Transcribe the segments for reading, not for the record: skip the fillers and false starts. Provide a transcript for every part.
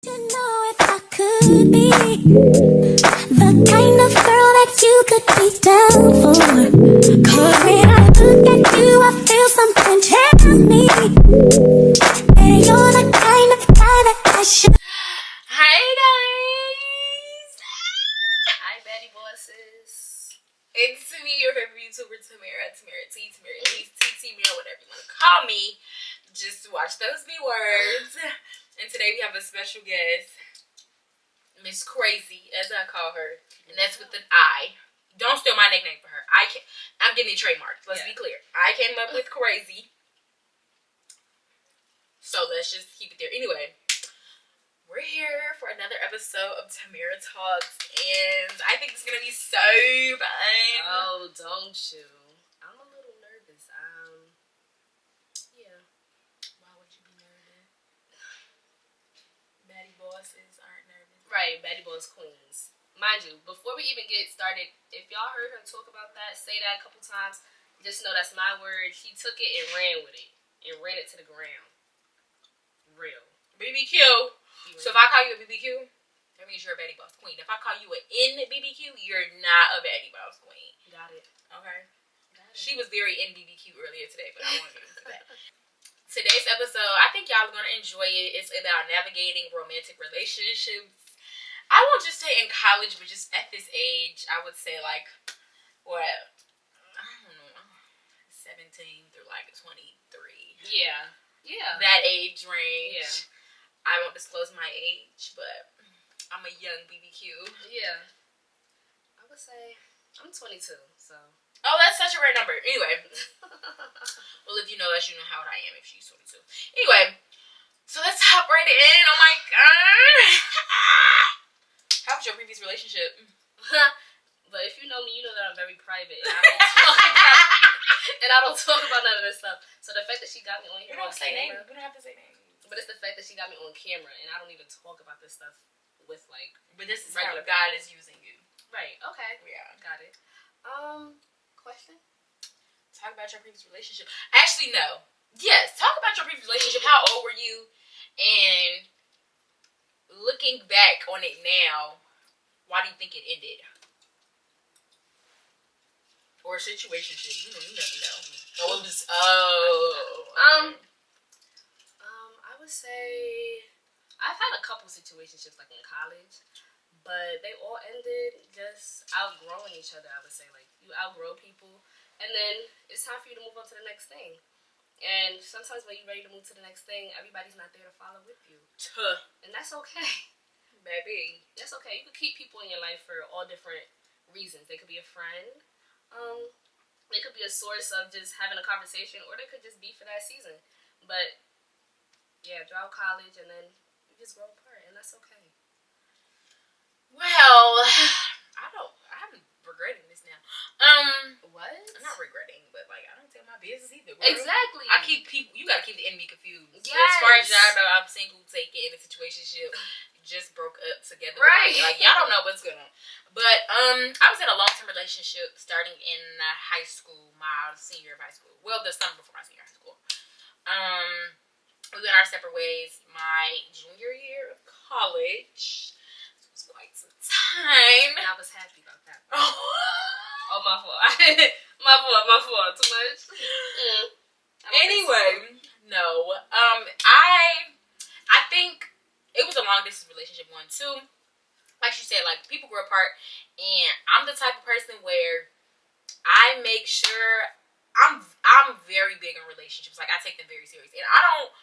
to know if I could be the kind of girl that you could be down for. 'Cause when I look at you, I feel something tell me that you're the kind of guy that I should. Hi guys! Hi Betty Bosses. It's me, your favorite YouTuber, Tamera T, whatever you want to call me. Just watch those B words. And today we have a special guest, Miss Crazy, as I call her, and that's with an I. Don't steal my nickname for her. I'm getting it trademarked. Let's be clear. I came up with Crazy, so let's just keep it there. Anyway, we're here for another episode of Tamera Talks, and I think it's gonna be so fun. Oh, don't you? I'm a little nervous. Yeah. Why would you be nervous? Betty Bosses aren't nervous. Right, Betty Boss Queens. Mind you, before we even get started, if y'all heard her talk about that, say that a couple times, just know that's my word. She took it and ran with it. And ran it to the ground. Real. BBQ. So if I call you a BBQ, that means you're a Betty Boss Queen. If I call you an in BBQ, you're not a Betty Boss Queen. Got it. Okay. She was very in BBQ earlier today, but I won't get into that. Today's episode, I think y'all are going to enjoy it. It's about navigating romantic relationships. I won't just say in college, but just at this age, I would say like, what? I don't know, 17 through like 23. Yeah. Yeah. That age range. Yeah. I won't disclose my age, but I'm a young BBQ. Yeah. I would say I'm 22, so. Oh, that's such a rare number. Anyway. Well, if you know that, you know how old I am if she's 22. Anyway. So let's hop right in. Oh my god. How was your previous relationship? But if you know me, you know that I'm very private. And I don't talk about none of this stuff. So the fact that she got me on here We don't on say camera. names. We don't have to say names. But it's the fact that she got me on camera and I don't even talk about this stuff with like. But this is regular how God people. is using you. Right. Okay. Yeah. Got it. Question? Talk about your previous relationship. Actually, no. Yes, talk about your previous relationship. How old were you? And looking back on it now, why do you think it ended? Or a situationship. You never know. Oh, it was, I would say I've had a couple situationships like in college, but they all ended just outgrowing each other. I would say like you outgrow people, and then it's time for you to move on to the next thing. And sometimes when you're ready to move to the next thing, everybody's not there to follow with you, and that's okay. Baby, that's okay. You can keep people in your life for all different reasons. They could be a friend. They could be a source of just having a conversation, or they could just be for that season. But yeah, throughout college, and then you just grow apart, and that's okay. well, I'm regretting this now. What? I'm not regretting, but like I don't tell my business either. Girl. Exactly. I keep people. You gotta keep the enemy confused. Yes. As far as y'all know, I'm single, taken in a situationship, just broke up together. Right. Like y'all don't know what's going on. But I was in a long-term relationship starting in high school, my senior year of high school. Well, the summer before my senior high school. We went our separate ways my junior year of college. It was quite some time. And I was happy about that. Oh, my fault. my fault. Too much. Anyway, no. I think it was a long distance relationship. 1, 2. Like she said, like people grow apart, and I'm the type of person where I make sure I'm very big on relationships. Like I take them very serious, and I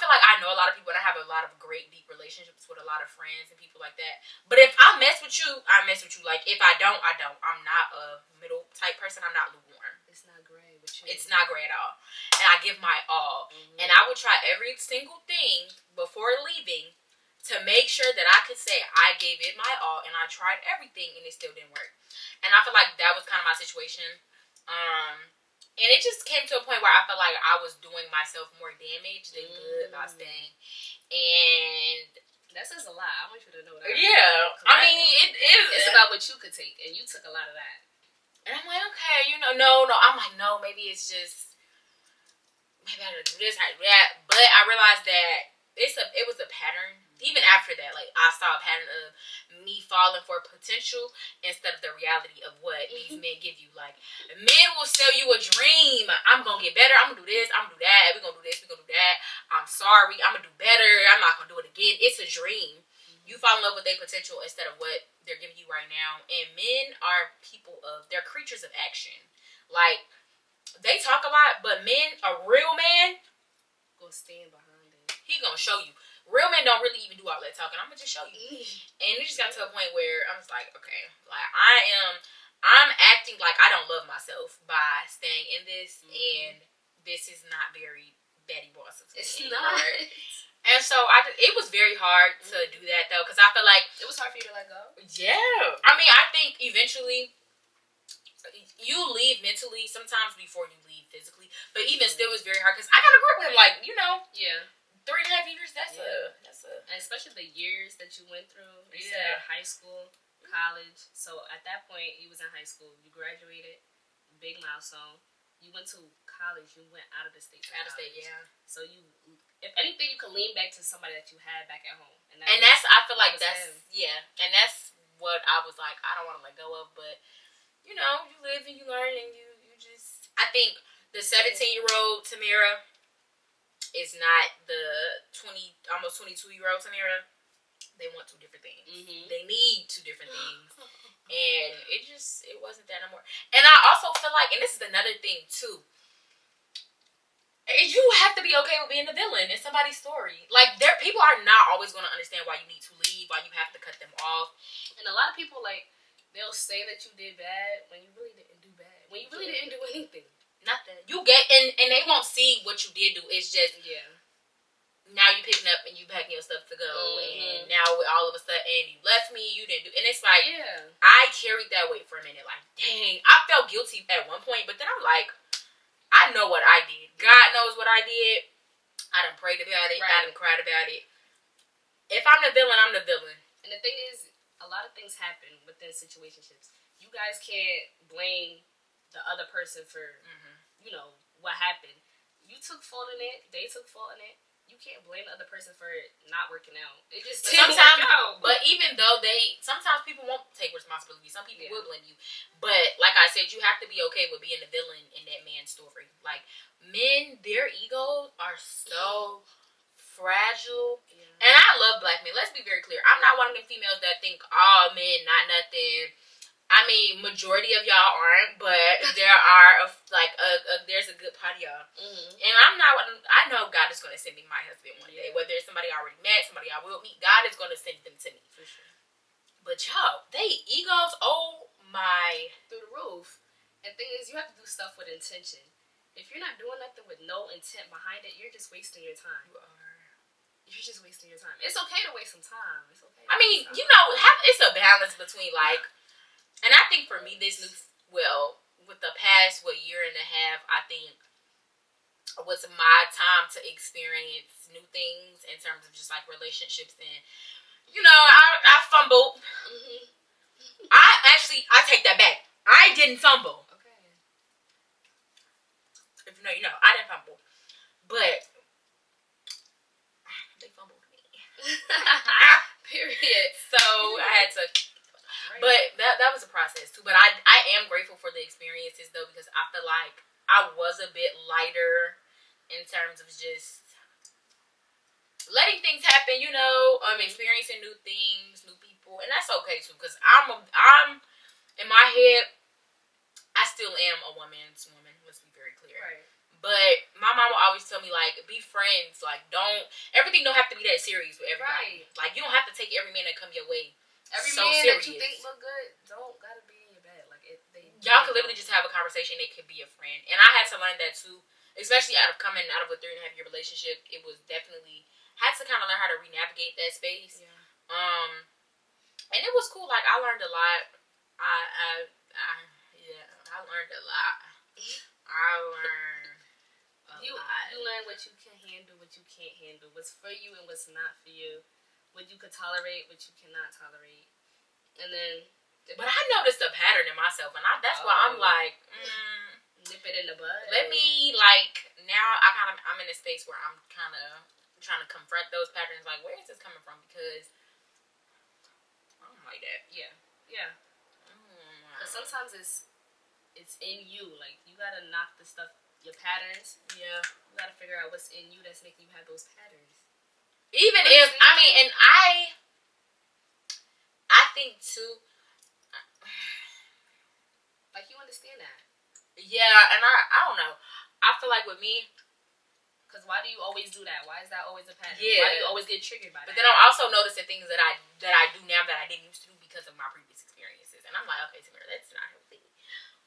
feel like I know a lot of people, and I have a lot of great deep relationships with a lot of friends and people like that. But if I mess with you, I mess with you. Like if I don't, I don't. I'm not a middle type person. I'm not lukewarm. It's not gray with you. It's not gray at all, and I give my all. Mm-hmm. And I would try every single thing before leaving to make sure that I could say I gave it my all, and I tried everything, and it still didn't work. And I feel like that was kind of my situation. And it just came to a point where I felt like I was doing myself more damage than good by staying. And that says a lot. I want you to know that. Yeah. I mean, it is. It's about what you could take, and you took a lot of that. And I'm like, okay, no. I'm like, no, maybe it's just, maybe I gotta do this, I do that. But I realized that it was a pattern. Even saw a pattern of me falling for potential instead of the reality of what these men give you. Like, men will sell you a dream. I'm gonna get better. I'm gonna do this. I'm gonna do that. We're gonna do this. We're gonna do that. I'm sorry. I'm gonna do better. I'm not gonna do it again. It's a dream. You fall in love with their potential instead of what they're giving you right now. And men are they're creatures of action. Like, they talk a lot, but a real man, Gonna stand behind it. he gonna show you. Real men don't really even do all that talking. I'm gonna just show you. And it just got to a point where I'm just like, okay, like I'm acting like I don't love myself by staying in this, and this is not very Betty Boss of me anymore. Not. And so it was very hard to do that though, because I feel like it was hard for you to let go. Yeah, I mean, I think eventually you leave mentally sometimes before you leave physically, but even still, it's very hard because I got a grip with him, like, you know. Yeah. 3.5 years. That's a. And especially the years that you went through. You Yeah. said high school, college. So at that point, you was in high school. You graduated, big milestone. You went to college. You went out of the state. Out of state, yeah. So you, if anything, you could lean back to somebody that you had back at home. And that's I feel like that's him. Yeah, and that's what I was like. I don't want to let go of, but you know, you live and you learn, and you just. I think the 17-year-old Tamera is not the almost 22-year-old Tamera. They want two different things. They need two different things. And it wasn't that no more. And I also feel like, and this is another thing too, you have to be okay with being the villain in somebody's story. Like, people are not always going to understand why you need to leave, why you have to cut them off. And a lot of people, like, they'll say that you did bad when you really didn't do bad. When you really didn't do anything. Nothing. You get, and they won't see what you did do. It's just, now you picking up and you packing your stuff to go, and now all of a sudden you left me, you didn't do, and it's like, I carried that weight for a minute, like, dang, I felt guilty at one point, but then I'm like, I know what I did. God knows what I did. I done prayed about it. Right. I done cried about it. If I'm the villain, I'm the villain. And the thing is, a lot of things happen within situationships. You guys can't blame the other person for, you know, what happened. You took fault in it. They took fault in it. You can't blame the other person for it not working out. It just didn't work out. But even though sometimes people won't take responsibility. Some people will blame you. But like I said, you have to be okay with being the villain in that man's story. Like, men, their egos are so fragile. And I love black men. Let's be very clear. I'm not one of them females that think, oh, men, not nothing. I mean, majority of y'all aren't, but there are there's a good part of y'all. And I know God is going to send me my husband one day. Whether it's somebody I already met, somebody I will meet, God is going to send them to me. For sure. But y'all, they egos, oh my. Through the roof. And the thing is, you have to do stuff with intention. If you're not doing nothing with no intent behind it, you're just wasting your time. You are. You're just wasting your time. It's okay to waste some time. It's okay. I mean, you know, it's a balance between, like, and I think for me, with the past, year and a half, I think was my time to experience new things in terms of just, like, relationships. And, you know, I fumbled. I take that back. I didn't fumble. Okay. If you know, you know. I didn't fumble. But they fumbled me. Period. So I had to... But that was a process too. But I am grateful for the experiences though, because I feel like I was a bit lighter in terms of just letting things happen, you know, experiencing new things, new people, and that's okay too. Because I'm in my head, I still am a woman's woman. Let's be very clear. Right. But my mama always tell me, like, be friends. Like, everything don't have to be that serious with everybody. Right. Like, you don't have to take every man that come your way. Every so man serious. that you think look good don't gotta be in your bed. Like, y'all could literally just have a conversation. They could be a friend, and I had to learn that too. Especially coming out of a 3.5 year relationship, it was definitely had to kind of learn how to re-navigate that space. Yeah. And it was cool. Like, I learned a lot. I learned a lot. I learned a lot. You learn what you can handle, what you can't handle, what's for you and what's not for you. What you could tolerate, what you cannot tolerate. And then... But I noticed a pattern in myself, and that's why I'm like... nip it in the bud. Let me, like... Now, I'm in a space where I'm kind of trying to confront those patterns. Like, where is this coming from? Because sometimes it's in you. Like, you gotta knock the stuff, your patterns. Yeah. You gotta figure out what's in you that's making you have those patterns. Even if, I mean, and I think too, like, you understand that. yeah, and I don't know. I feel like with me, because why do you always do that? Why is that always a pattern? Yeah. Why do you always get triggered by that? But then I'm also noticing things that I do now that I didn't used to do because of my previous experiences. And I'm like, okay, Tamera, that's not healthy.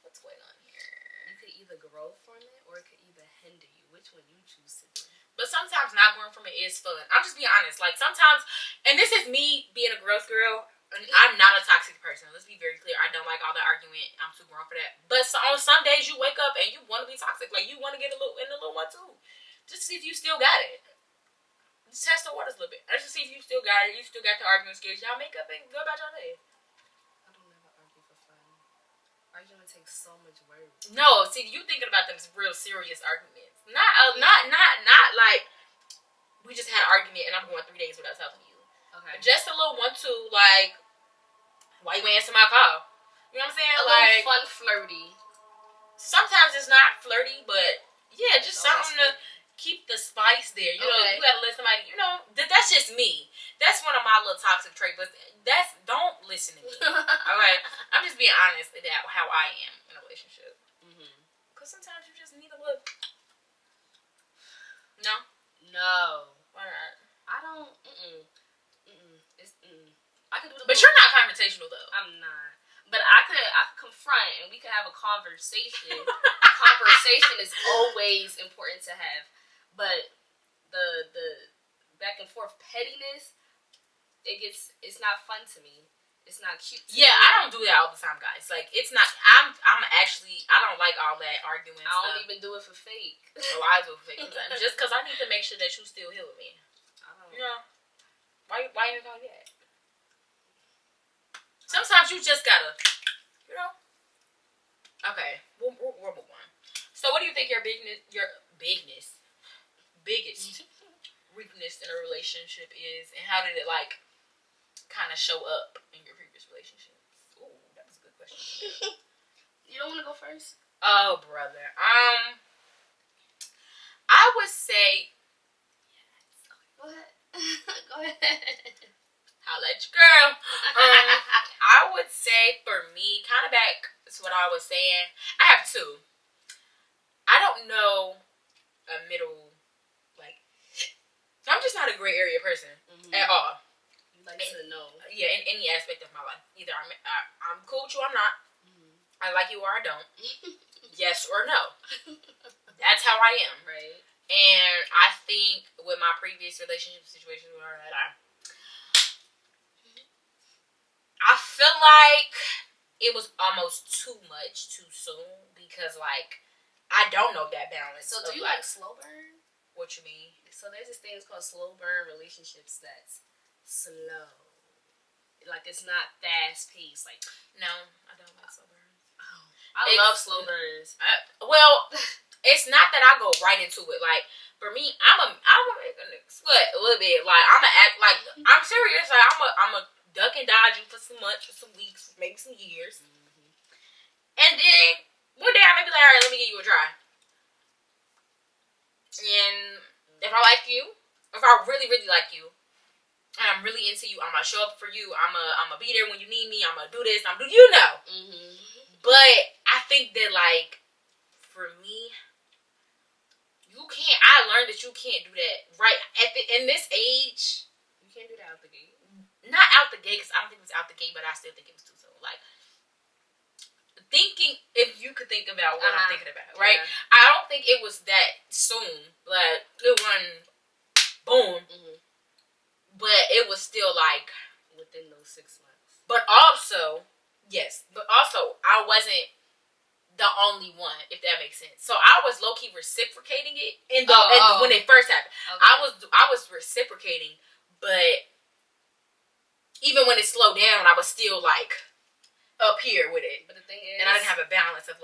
What's going on here? You could either grow from it or it could either hinder you. Which one you choose to do? But sometimes not growing from it is fun. I'm just being honest. Like, sometimes, and this is me being a growth girl, and I'm not a toxic person. Let's be very clear. I don't like all the argument. I'm too grown for that. But on some days you wake up and you want to be toxic. Like, you want to get in a little one too. Just to see if you still got it. Just test the waters a little bit. Just to see if you still got it. You still got the argument skills. Y'all make up and go about your day. I don't ever argue for fun. Arguing takes so much work. No, see, you thinking about them real serious arguments. Not like we just had an argument and I'm going 3 days without telling you. Okay. Just a little 1-2, like, why you answer my call? You know what I'm saying? A like little fun, flirty. Sometimes it's not flirty, but yeah, just something to keep the spice there. You know, you gotta let somebody. You know, that's just me. That's one of my little toxic traits. But don't listen to me. All right, I'm just being honest about how I am in a relationship. Because sometimes you just need a look. No. Why not? I don't. It's. I could do the. But you're not confrontational though. I'm not. But I could confront and we could have a conversation. Conversation is always important to have. But the back and forth pettiness, it's not fun to me. It's not cute to me. I don't do that all the time, guys. Like, it's not. I don't like all that arguing. I don't even do it for fake. Oh, I do it for fake. Just because I need to make sure that you still here with me. I don't. You know, why you call that? Sometimes you just gotta, you know. Okay, we'll move on. So, what do you think your biggest weakness in a relationship is, and how did it kind of show up in your previous relationships? Ooh, that was a good question. You don't want to go first? Oh, brother. I would say. Go ahead. Go ahead. Holla at your girl. I would say for me, kind of back to what I was saying, I have two. I don't know a middle, I'm just not a gray area person at all. You like to know. Yeah, in any aspect of my life. Either I'm cool with you, I'm not. I like you or I don't. Yes or no. That's how I am. Right. And I think with my previous relationship situations, I feel like it was almost too much too soon because, I don't know that balance. So, do you like slow burn? What you mean? So, there's this thing called slow burn relationships that's slow. Like, it's not fast paced. Like, no, I don't like slow burns. Oh, I love slow burns. Well, it's not that I go right into it. Like, for me, I'm a sweat a little bit. Like, I'm gonna act like I'm serious. Like, I'm a duck and dodge you for some months, for some weeks, maybe some years. And then one day I may be like, all right, let me give you a try. And if I like you, if I really, really like you, and I'm really into you, I'm gonna show up for you. I'm gonna be there when you need me. I'm gonna do this. You know. But I think that for me, you can't. I learned that you can't do that right in this age. You can't do that out the gate. Not out the gate, because I don't think it was out the gate, but I still think it was too soon. Thinking, if you could think about what I'm thinking about, right? Yeah. I don't think it was that soon. It wasn't boom. But it was still within those 6 months. But also, yes. But also, I wasn't the only one, if that makes sense. So I was low key reciprocating it when it first happened. Okay. I was reciprocating, but even when it slowed down, I was still up here with it. But the thing is, and I didn't have a balance of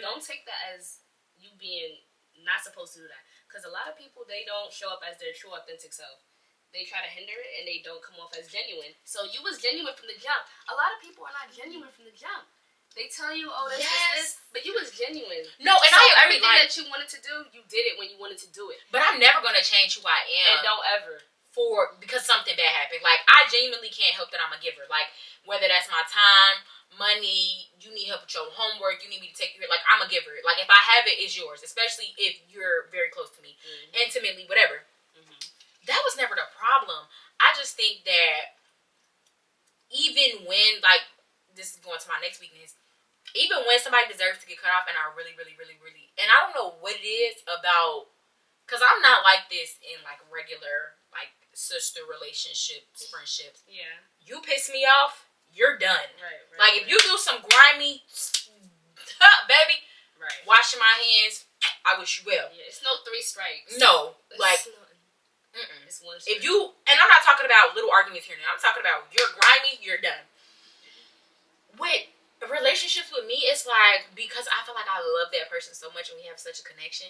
don't take that as you being not supposed to do that. Because a lot of people, they don't show up as their true authentic self. they try to hinder it and they don't come off as genuine. So you was genuine from the jump. A lot of people are not genuine from the jump. They tell you, oh, this, but you was genuine. No, and so I agree. Everything that you wanted to do, you did it when you wanted to do it. But I'm never gonna change who I am. And don't ever. Because something bad happened. Like, I genuinely can't help that I'm a giver. Like, whether that's my time, money, you need help with your homework, you need me to take you here. Like, I'm a giver. Like, if I have it, it's yours. Especially if you're very close to me. Intimately, whatever. That was never the problem. I just think that even when, like, this is going to my next weakness, even when somebody deserves to get cut off and I really, really, really, really, and I don't know what it is about, because I'm not like this in, like, regular, like, sister relationships, friendships. Yeah. You piss me off, you're done. Right. Like, if you do some grimy, baby, washing my hands, I wish you well. Yeah, it's no 3 strikes. No. It's one strike. If you, and I'm not talking about little arguments here now, I'm talking about you're grimy, you're done. With relationships with me, it's like, because I feel like I love that person so much and we have such a connection,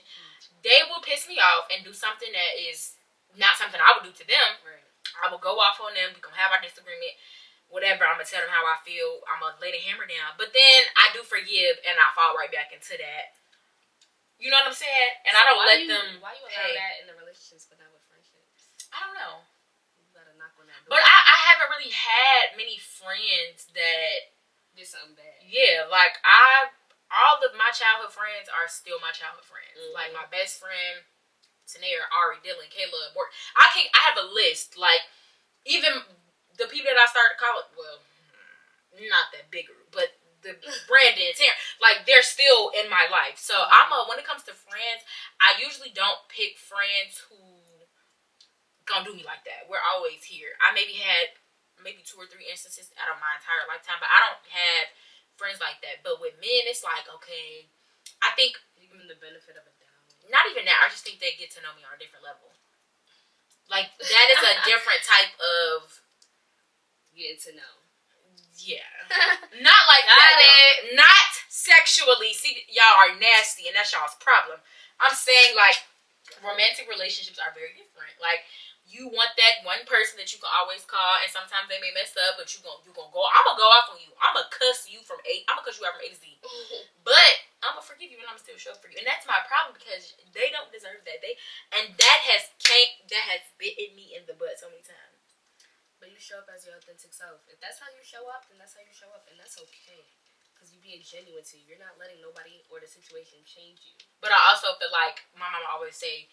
they will piss me off and do something that is not something I would do to them. Right. I will go off on them. We can have our disagreement. Whatever. I'm going to tell them how I feel. I'm going to lay the hammer down. But then I do forgive and I fall right back into that. You know what I'm saying? And so I don't let them. Why you allow that in the relationships but not with friendships? I don't know. You got to knock on that door. But I haven't really had many friends that did something bad. Yeah. Like, all of my childhood friends are still my childhood friends. Like, my best friend, Tamera, Ari, Dylan, Caleb, I have a list. Like, even the people that I started college, well, not that big group, but the Brandon, Tamera, like, they're still in my life. So when it comes to friends, I usually don't pick friends who gonna do me like that. We're always here. I maybe had 2 or 3 instances out of my entire lifetime, but I don't have friends like that. But with men, it's like, okay, I think you give them the benefit of a doubt. Not even that. I just think they get to know me on a different level. Like, that is a different type of getting to know. Yeah. Not like that. Not sexually. See, y'all are nasty, and that's y'all's problem. I'm saying, like, romantic relationships are very different. Like, you want that one person that you can always call, and sometimes they may mess up, but you gonna go. I'm gonna go off on you. I'm gonna cuss you out from A to Z. But I'm gonna forgive you, and I'm gonna still show up for you. And that's my problem, because they don't deserve that. That has bitten me in the butt so many times. But you show up as your authentic self. If that's how you show up, then that's how you show up, and that's okay. Because you're being genuine to you. You're not letting nobody or the situation change you. But I also feel like my mama always say,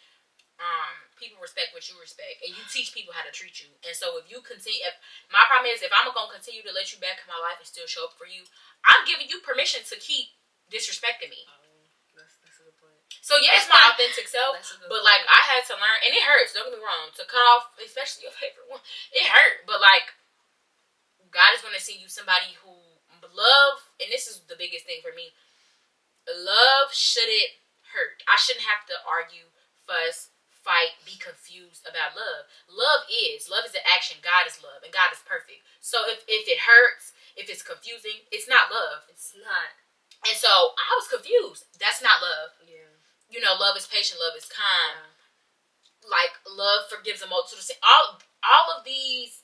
people respect what you respect, and you teach people how to treat you. And so if you continue, my problem is, if I'm gonna continue to let you back in my life and still show up for you, I'm giving you permission to keep disrespecting me. That's a good point. So yeah, it's my authentic self, but like, I had to learn, and it hurts, don't get me wrong, to cut off, especially your favorite one. It hurt, but like, God is gonna send you somebody who love, and this is the biggest thing for me, love shouldn't hurt. I shouldn't have to argue, fuss, fight, be confused about love. Love is an action. God is love, and God is perfect. So if it hurts, if it's confusing, it's not love. It's not. And so I was confused. That's not love. Yeah. You know, love is patient. Love is kind. Yeah. Like, love forgives a multitude of sins. All of these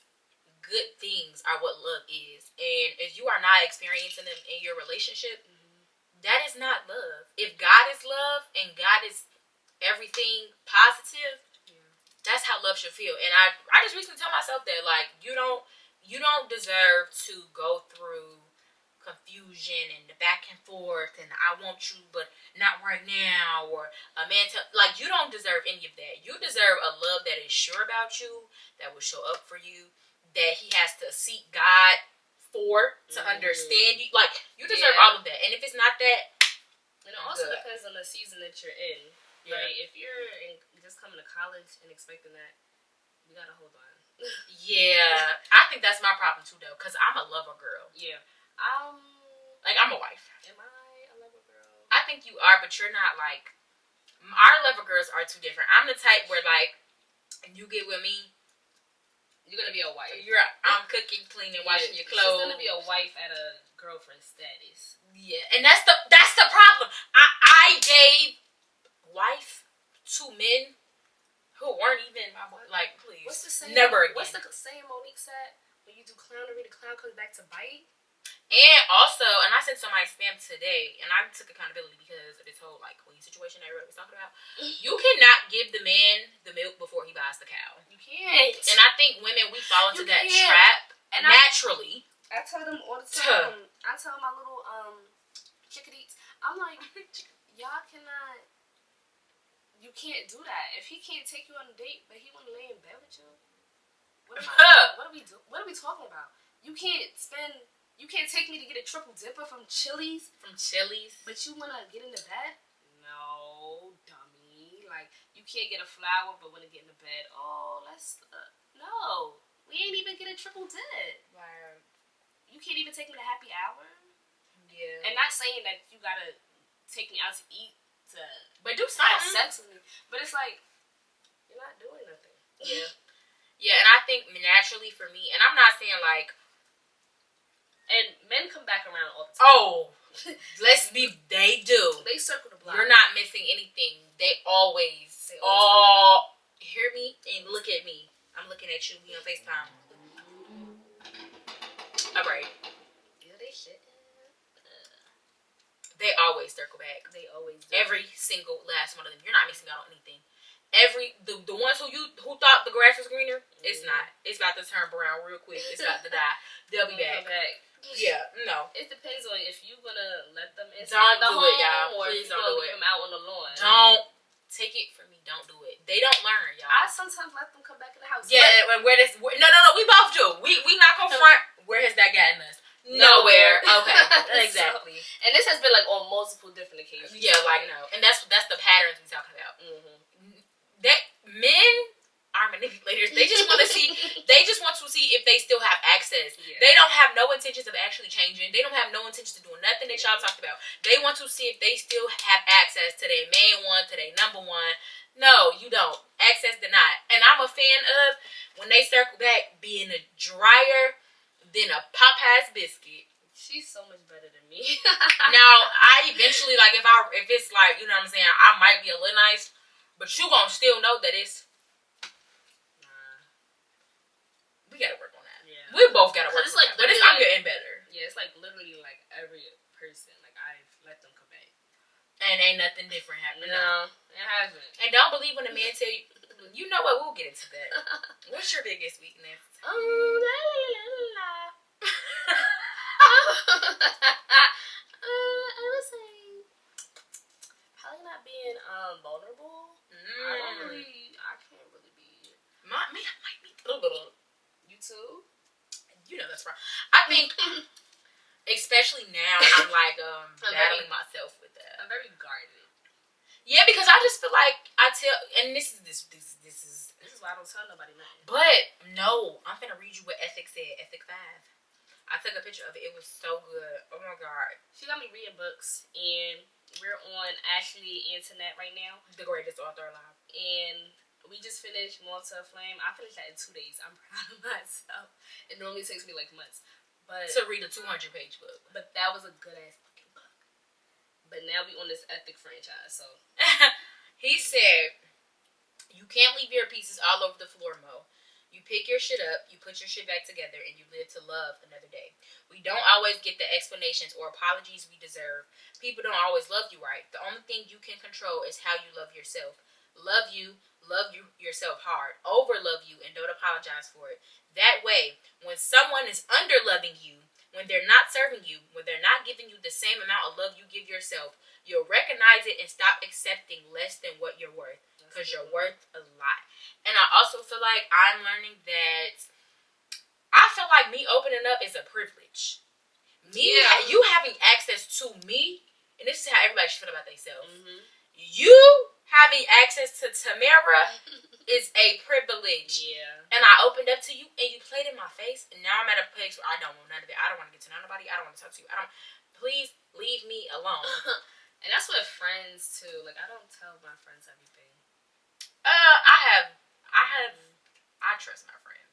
good things are what love is. And if you are not experiencing them in your relationship, that is not love. If God is love and God is everything positive, that's how love should feel. And I just recently tell myself that, like, you don't deserve to go through confusion and the back and forth and I want you but not right now, or a man like, you don't deserve any of that. You deserve a love that is sure about you, that will show up for you, that he has to seek God for to understand you. Like, you deserve all of that. And if it's not that, and it also depends on the season that you're in. Right? If you're just coming to college and expecting that, you gotta hold on. Yeah, I think that's my problem too, though, because I'm a lover girl. Yeah. Like, I'm a wife. Am I a lover girl? I think you are, but you're not. Like, our lover girls are too different. I'm the type where, like, you get with me, you're gonna be a wife. I'm cooking, cleaning, washing your clothes. She's gonna be a wife at a girlfriend status. Yeah, and that's the problem. I gave wife to men who weren't even my boy. Like, please. What's the saying? Never again. What's the saying Monique said? When you do clownery, the clown comes back to bite. And also, and I sent somebody spam today, and I took accountability because of this whole like queen situation that everybody was talking about. You cannot give the man the milk before he buys the cow. You can't. And I think women, we fall into that can't. trap And naturally. I tell them all the time. I tell my little chickadees, I'm like, y'all cannot. You can't do that. If he can't take you on a date, but he want to lay in bed with you, what are we do? What are we talking about? You can't take me to get a triple dipper from Chili's. But you want to get into bed? No, dummy. Like, you can't get a flower, but want to get in the bed. Oh, no. We ain't even get a triple dip. Wow. You can't even take me to happy hour? Yeah. And not saying that you got to take me out to eat but do have something. sex with me. But it's like, you're not doing nothing. Yeah. Yeah, and I think naturally for me, and I'm not saying like, and men come back around all the time. oh, they do. They circle the block. You're not missing anything. They always hear me and look at me. I'm looking at you. We on FaceTime. All right. Yeah, they shit. They always circle back. They always do. Every single last one of them. You're not missing out on anything. The ones who thought the grass was greener, it's not. It's about to turn brown real quick. It's about to die. They'll be back. Yeah, no. It depends on if you're gonna let them Don't inside the do home it, y'all. or Please if you're don't gonna do leave it. them out on the lawn. Don't take it from me. Don't do it. They don't learn, y'all. I sometimes let them come back in the house. Yeah, and no, we both do. We not gonna front. Where has that gotten us? Nowhere. Okay, exactly. And this has been like on multiple different occasions. Yeah, like no, and that's the patterns we talking about. Mm-hmm. That men are manipulators. They just want to see. They just want to see if they still have access. Yeah. They don't have no intentions of actually changing. They don't have no intentions of doing nothing that y'all talked about. They want to see if they still have access to their main one, to their number one. No, you don't. Access denied. And I'm a fan of when they circle back being a drier than a Popeyes biscuit. She's so much better than me. Now, I eventually like if it's like, you know what I'm saying, I might be a little nice, but you gonna still know that it's. We gotta work on that. Yeah. We both gotta work on that. But I'm getting better. Yeah, it's like literally like every person. Like I've let them come back. And ain't nothing different happening. No, it hasn't. And don't believe when a man tell you, you know what, we'll get into that. What's your biggest weakness? I would say probably not being vulnerable. I can't really be. I might be a little. You too? You know that's right. I think, especially now, I'm like battling myself with that. I'm very guarded. Yeah, because I just feel like and this is why I don't tell nobody nothing. But no, I'm gonna read you what Ethic said. Ethic 5. I took a picture of it. It was so good. Oh my god. She got me reading books, and we're on Ashley Antoinette right now. The greatest author alive. And we just finished Malta Flame. I finished that in 2 days. I'm proud of myself. It normally takes me like months. But to read a 200-page book. But that was a good ass fucking book. But now we on this Ethic franchise, so. He said, you can't leave your pieces all over the floor, Mo. You pick your shit up, you put your shit back together, and you live to love another day. We don't always get the explanations or apologies we deserve. People don't always love you right. The only thing you can control is how you love yourself. Love you yourself hard. Over love you and don't apologize for it. That way, when someone is under loving you, when they're not serving you, when they're not giving you the same amount of love you give yourself, you'll recognize it and stop accepting less than what you're worth. Because you're worth a lot. And I also feel like I'm learning that I feel like me opening up is a privilege. You having access to me, and this is how everybody should feel about themselves. Mm-hmm. You having access to Tamera is a privilege. Yeah. And I opened up to you, and you played in my face, and now I'm at a place where I don't want none of it. I don't want to get to know nobody. I don't want to talk to you. Please leave me alone. And that's with friends too. Like I don't tell my friends everything. I trust my friends.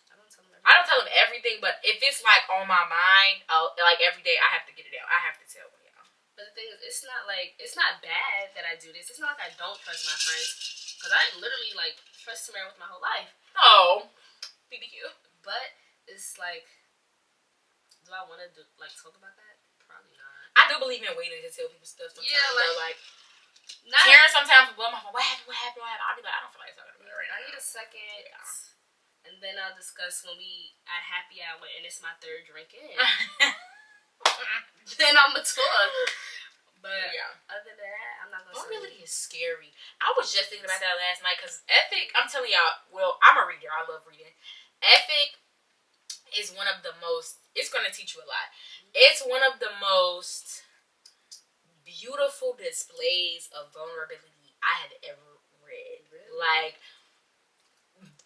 I don't tell them everything. I don't tell them everything, but if it's like on my mind, like every day, I have to get it out. I have to tell them, y'all. But the thing is, it's not bad that I do this. It's not like I don't trust my friends, because I literally like trust Tamera with my whole life. Oh, BBQ. But it's like, do I want to talk about that? Probably not. I do believe in waiting to tell people stuff sometimes. Yeah, like not, Karen sometimes, well, what happened? I'll be like, I don't feel like talking about it right now. I need a second. Yeah. And then I'll discuss when we at happy hour and it's my third drink in. Then I'm going to talk. But other than that, I'm not going to say. Vulnerability is scary. I was just thinking about that last night because ethic, I'm telling y'all, well, I'm a reader. I love reading. Ethic is one of the most, it's going to teach you a lot. It's one of the most beautiful displays of vulnerability I had ever read. Really? Like,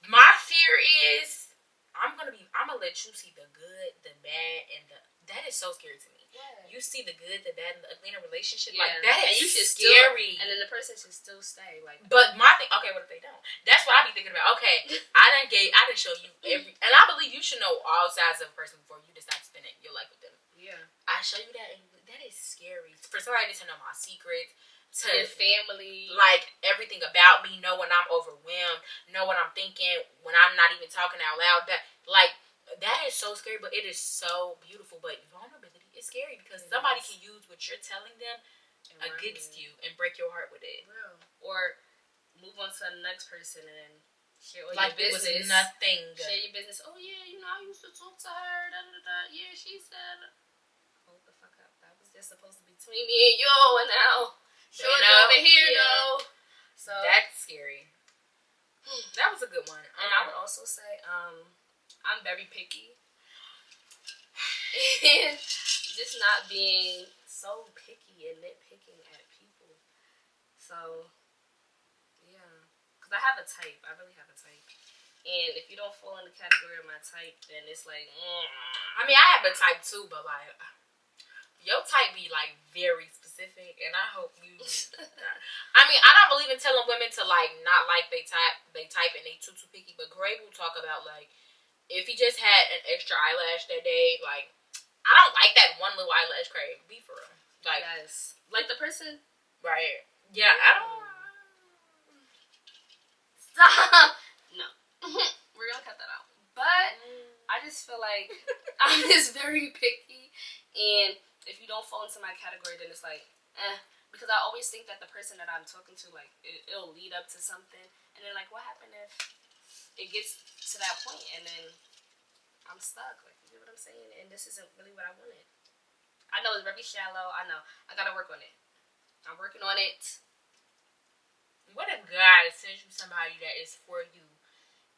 my fear is I'm gonna let you see the good, the bad, and that is so scary to me. Yeah. You see the good, the bad, and the ugly in a relationship. Yeah. Like, that is scary. And then the person should still stay. But my thing, okay, what if they don't? That's what I be thinking about. Okay, I didn't show you every, and I believe you should know all sides of a person before you decide to spend your life with them. Yeah. I show you that, and that is scary. For somebody to know my secrets, to your family, like everything about me, know when I'm overwhelmed, know what I'm thinking, when I'm not even talking out loud. That is so scary, but it is so beautiful. But vulnerability is scary because somebody can use what you're telling them against you and break your heart with it. Real. Or move on to the next person and share all your business. It was nothing. Share your business. Oh yeah, I used to talk to her. Da, da, da. Yeah, she said. Hold the fuck up. That was just supposed to be between me and you, and now shorty over here though. So that's scary. That was a good one. And I would also say, I'm very picky. And just not being so picky and nitpicking at people. So, yeah. Because I have a type. I really have a type. And if you don't fall in the category of my type, then it's like, I mean, I have a type too, but your type be very specific, and I hope you. I mean, I don't believe in telling women to not like they type, and they too picky. But Gray will talk about if he just had an extra eyelash that day, I don't like that one little eyelash. Cray, be for real. Yes, like the person, right? Yeah, I don't. Stop. No, we're gonna cut that out. But I just feel like I'm just very picky, and if you don't fall into my category, then it's because I always think that the person that I'm talking to, it'll lead up to something, and then what happened if it gets to that point, and then I'm stuck, you know what I'm saying, and this isn't really what I wanted. I know it's very shallow, I know, I gotta work on it. I'm working on it. What if God sends you somebody that is for you,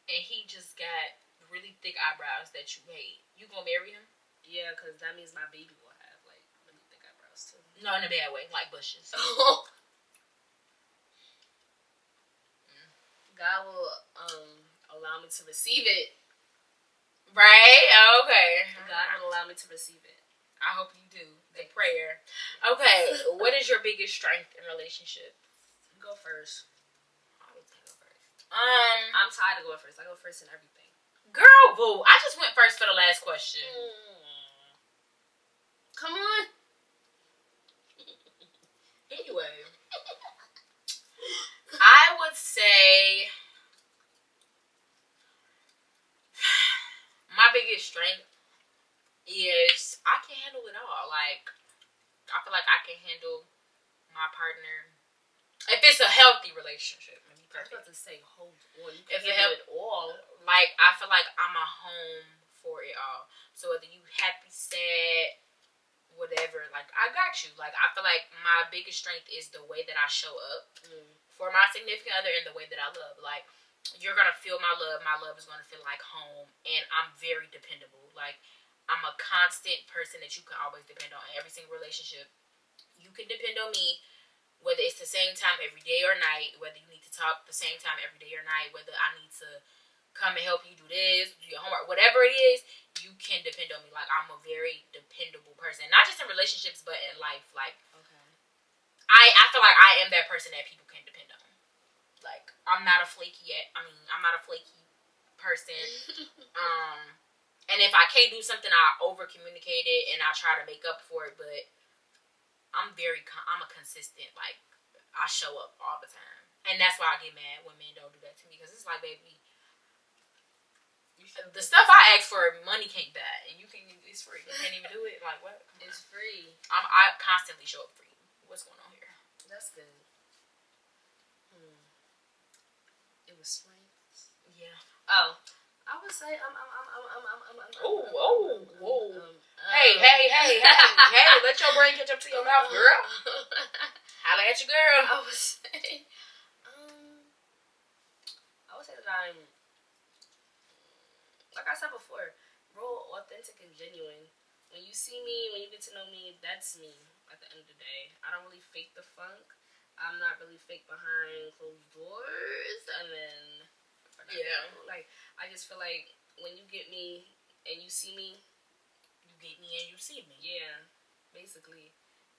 and he just got really thick eyebrows that you hate? You gonna marry him? Yeah, because that means my baby will have, really thick eyebrows, too. No, in a bad way, like bushes. God will, allow me to receive it. Right? Okay. God will allow me to receive it. I hope you do. The prayer. Okay. What is your biggest strength in relationships? Go first. I would say go first. I'm tired of going first. I go first in everything. Girl, boo. I just went first for the last question. Come on. Anyway. I would say my biggest strength is I can handle it all. I feel like I can handle my partner if it's a healthy relationship. I was about to say hold on. You can handle it all. I feel like I'm a home for it all. So whether you happy, sad, whatever, I got you. I feel like my biggest strength is the way that I show up for my significant other and the way that I love. You're gonna feel my love is gonna feel like home, and I'm very dependable. I'm a constant person that you can always depend on in every single relationship. You can depend on me, whether it's the same time every day or night, whether you need to talk the same time every day or night, whether I need to come and help you do this, do your homework, whatever it is, you can depend on me. I'm a very dependable person, not just in relationships, but in life. Okay. I feel like I am that person that people can depend on. I'm not a flaky person. And if I can't do something, I over communicate it and I try to make up for it. But I'm a consistent. I show up all the time. And that's why I get mad when men don't do that to me. Because it's like, baby, the stuff I ask for, money can't buy. And it's free. You can't even do it. Like, what? It's free. I constantly show up for you. What's going on here? That's good. It was strengths. Yeah. Oh. I would say Hey, let your brain catch up to your mouth, girl. Holla at your girl. I would say that I'm, like I said before, real authentic and genuine. When you see me, when you get to know me, that's me at the end of the day. I don't really fake the funk. I'm not really fake behind closed doors. And then, like, I just feel like when you get me and you see me, you get me and you see me. Yeah, basically.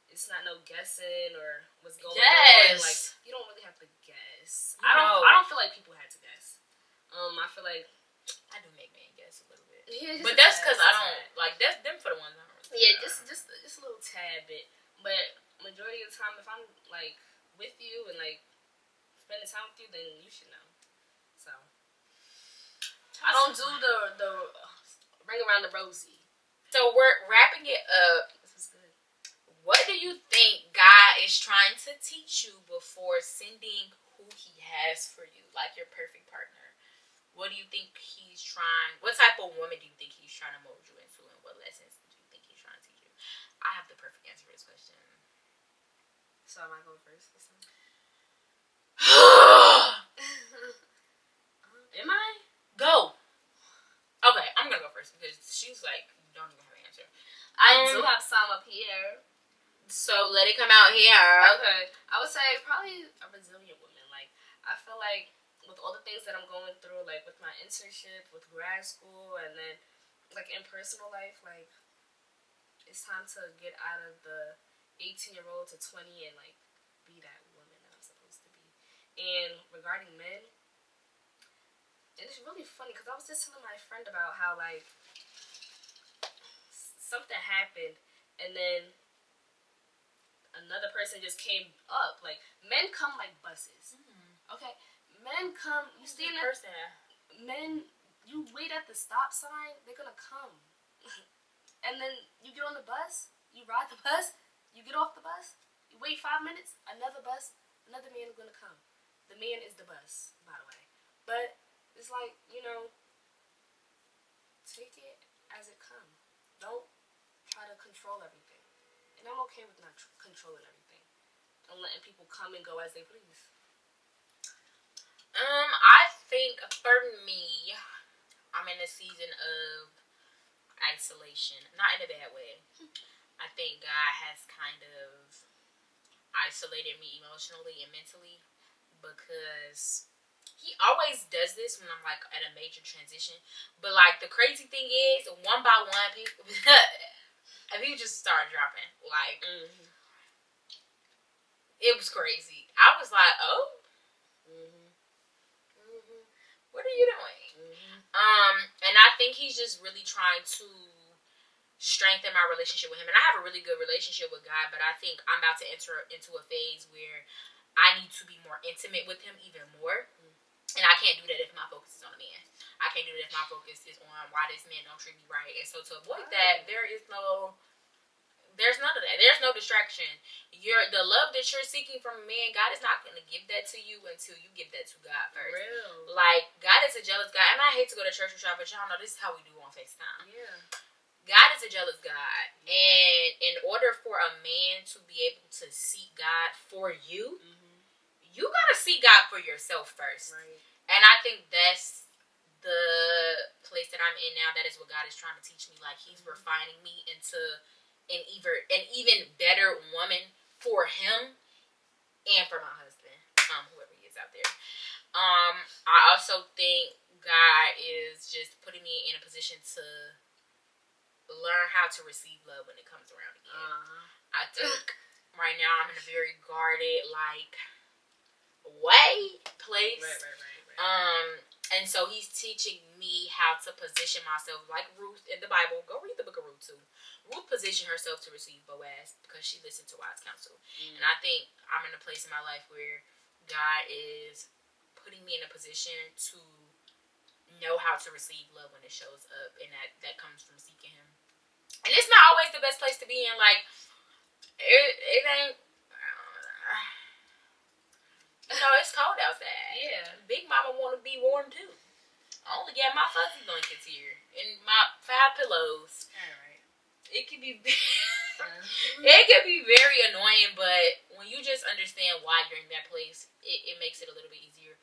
It's not no guessing or what's going on. Like, you don't really have to guess. No. I don't feel like people had to guess. I feel like I do make men guess a little bit. Yeah, but that's because I don't like that's them for the ones I don't really. Yeah, just a little tad bit. But majority of the time, if I'm like with you and like spending time with you, then you should know. So I don't do the ring around the rosy. So we're wrapping it up. This is good. What do you think God is trying to teach you before sending who He has for you, like your perfect partner? What do you think He's trying? What type of woman do you think He's trying to mold you into, and what lessons do you think He's trying to teach you? I have the perfect answer for this question. So am I going first this time? Am I? Go. Okay, I'm gonna go first because she's like, you don't even have an answer. I do have some up here. So let it come out here. Okay. I would say probably a resilient woman. Like, I feel like with all the things that I'm going through, like with my internship, with grad school, and then like in personal life, like it's time to get out of the 18-year-old to 20 and like be that woman that I'm supposed to be. And regarding men, and it's really funny because I was just telling my friend about how like something happened and then another person just came up. Like, men come like buses. Okay? Men come, you stand there. Men, you wait at the stop sign, they're gonna come. And then you get on the bus, you ride the bus, you get off the bus, you wait 5 minutes, another bus, another man is gonna come. The man is the bus, by the way. But it's like, take it as it comes. Don't try to control everything. And I'm okay with not controlling everything. I'm letting people come and go as they please. I think for me, I'm in a season of isolation. Not in a bad way. I think God has kind of isolated me emotionally and mentally because He always does this when I'm like at a major transition. But like the crazy thing is, one by one, people just start dropping. Like, it was crazy. I was like, oh. What are you doing? And I think He's just really trying to strengthen my relationship with Him. And I have a really good relationship with God, but I think I'm about to enter into a phase where I need to be more intimate with Him even more. And I can't do that if my focus is on a man. I can't do that if my focus is on why this man don't treat me right. And so to avoid that, there's none of that. There's no distraction. The love that you're seeking from a man, God is not going to give that to you until you give that to God first. Real. Like, God is a jealous God. And I hate to go to church with y'all, but y'all know this is how we do on FaceTime. Yeah. God is a jealous God. And in order for a man to be able to seek God for you, you got to seek God for yourself first. Right. And I think that's the place that I'm in now. That is what God is trying to teach me. Like, He's refining me into an even better woman for Him and for my husband, whoever he is out there. I also think God is just putting me in a position to learn how to receive love when it comes around again. I think right now I'm in a very guarded, place. Right. And so He's teaching me how to position myself like Ruth in the Bible. Go read the book of Ruth too. Ruth positioned herself to receive Boaz because she listened to wise counsel. And I think I'm in a place in my life where God is putting me in a position to know how to receive love when it shows up, and that comes from seeking Him. And it's not always the best place to be in. Like, it ain't. It's cold outside. Yeah. Big mama want to be warm too. I only got my fuzzy blankets here and my 5 pillows. Alright. It can be it can be very annoying, but when you just understand why you're in that place, it makes it a little bit easier.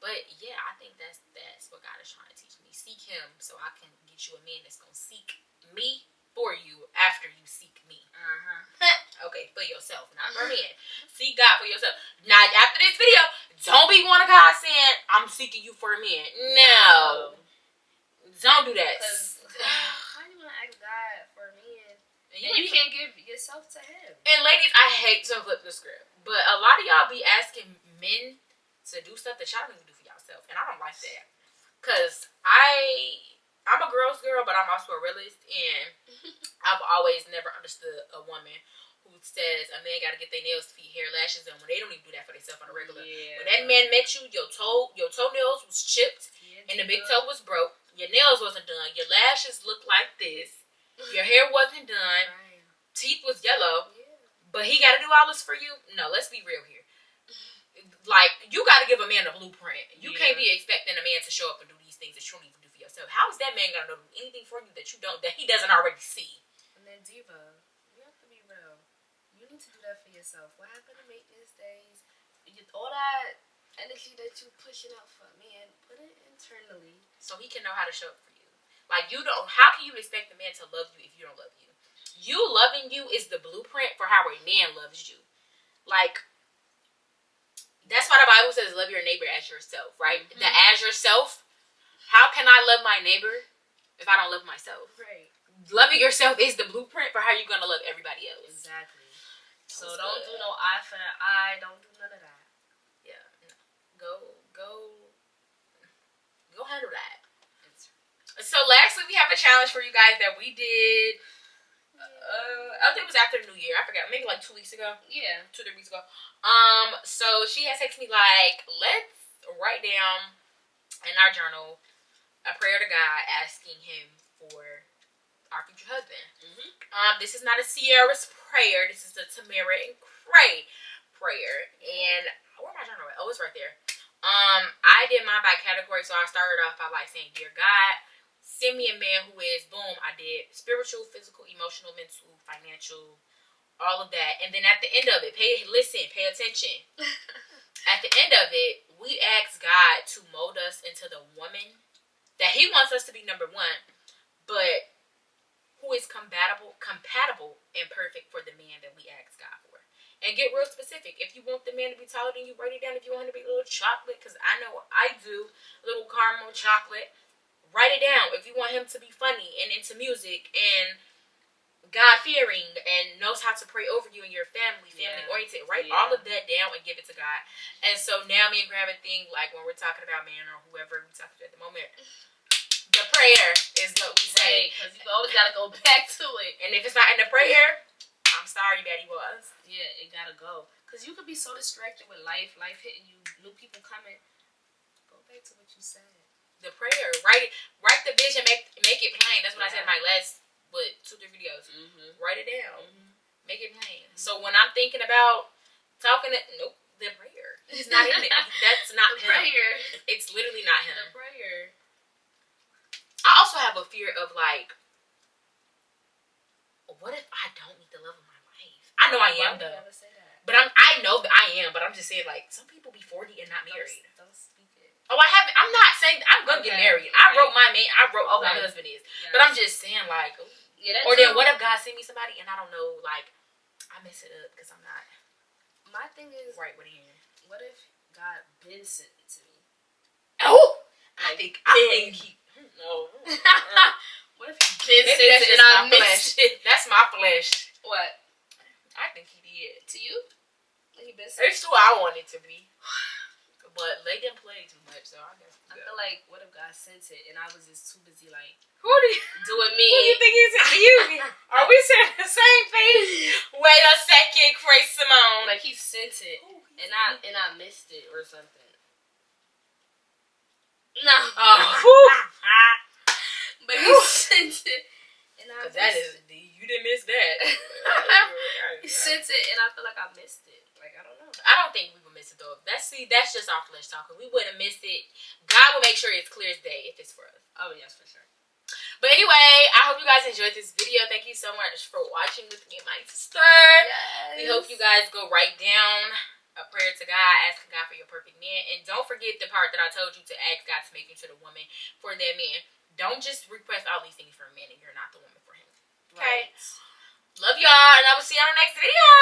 But yeah, I think that's what God is trying to teach me. Seek Him so I can get you a man that's gonna seek me for you after you seek me. Okay, for yourself, not for men. Seek God for yourself. Now, after this video, don't be one of God saying, I'm seeking you for a man. No. Don't do that. How you want to ask God for a man? And you can't give yourself to Him. And ladies, I hate to flip the script, but a lot of y'all be asking men to do stuff that y'all don't even do for yourself. And I don't like that. Because I'm a girl's girl, but I'm also a realist, and I've always never understood a woman who says a man got to get their nails, feet, hair, lashes done when they don't even do that for themselves on a regular. Yeah. When that man met you, your toenails was chipped, and the big toe was broke. Your nails wasn't done. Your lashes looked like this. Your hair wasn't done. Right. Teeth was yellow. Yeah. But he got to do all this for you? No, let's be real here. Like, you got to give a man a blueprint. You can't be expecting a man to show up and do these things that you don't even do for yourself. How is that man going to do anything for you that he doesn't already see? And then Diva, you have to be real. You need to do that for yourself. What happened to maintenance days? All that energy that you pushing out for a man, put it internally. So he can know how to show up for you. Like, how can you expect a man to love you if you don't love you? You loving you is the blueprint for how a man loves you. Like, that's why the Bible says love your neighbor as yourself, right? The as yourself. How can I love my neighbor if I don't love myself? Right. Loving yourself is the blueprint for how you're going to love everybody else. Exactly. So don't do no eye for an eye. Don't do none of that. Yeah. No. Go handle that. So lastly, we have a challenge for you guys that we did. I think it was after the New Year. I forgot. Maybe like 2 weeks ago. Yeah. 2-3 weeks ago. So she has texted me like, let's write down in our journal a prayer to God asking Him for our future husband. This is not a Sierra's prayer. This is a Tamera and Crai prayer. And where my journal at? Oh, it's right there. I did mine by category, so I started off by like saying, Dear God, send me a man who is, boom, I did spiritual, physical, emotional, mental, financial, all of that. And then at the end of it, pay attention. At the end of it, we ask God to mold us into the woman that He wants us to be, number one, but who is compatible and perfect for the man that we ask God for. And get real specific. If you want the man to be taller than you, write it down. If you want him to be a little chocolate, because I know I do, a little caramel chocolate, write it down. If you want him to be funny and into music and God-fearing and knows how to pray over you and your family-oriented, write all of that down and give it to God. And so now me and Graham think, like when we're talking about man or whoever we're talking to at the moment, the prayer is what we say. Because you always got to go back to it. And if it's not in the prayer, I'm sorry, Betty was. Yeah, it got to go. Because you could be so distracted with life hitting you, new people coming. Go back to what you said. The prayer, write the vision, make it plain. That's what I said in my last 2-3 videos. Write it down, make it plain. So when I'm thinking about talking, the prayer. He's not in it. That's not him. Prayer. It's literally not him. The prayer. I also have a fear of like, what if I don't meet the love of my life? I know I am though. Say that? But I know that I am. But I'm just saying, like, some people be 40 and not married. Don't speak it. Oh, I haven't. I'm not saying I'm gonna get married. I wrote my man. I wrote who my husband is. Yes. But I'm just saying, like, or then what if God send me somebody and I don't know? Like, I mess it up because I'm not. My thing is, right. What do you mean? What if God been sent it to me? Oh, I think he. No. What if he been sent it and I missed it? That's my flesh. What? I think he did. To you? He been sent. It's who I want it to be. But they didn't play too much, so I guess. I feel like, what if God sent it and I was just too busy, like, who do you doing me? Who do you think he sent you? Are we saying the same thing? Wait a second, Crai-Symone. Like he sent it. Who and I missed it or something. No. Oh. But he sent it, and I you didn't miss that. He sent it, and I feel like I missed it. Like, I don't know. I don't think we would miss it though. That's just our flesh talking. We wouldn't miss it. God will make sure it's clear as day if it's for us. Oh yes, for sure. But anyway, I hope you guys enjoyed this video. Thank you so much for watching with me and my sister. Yes. We hope you guys go write down a prayer to God, asking God for your perfect man. And don't forget the part that I told you to ask God to make you to the woman for that man. Don't just request all these things for a man and you're not the woman for him. Okay? Right. Love y'all, and I will see you on the next video.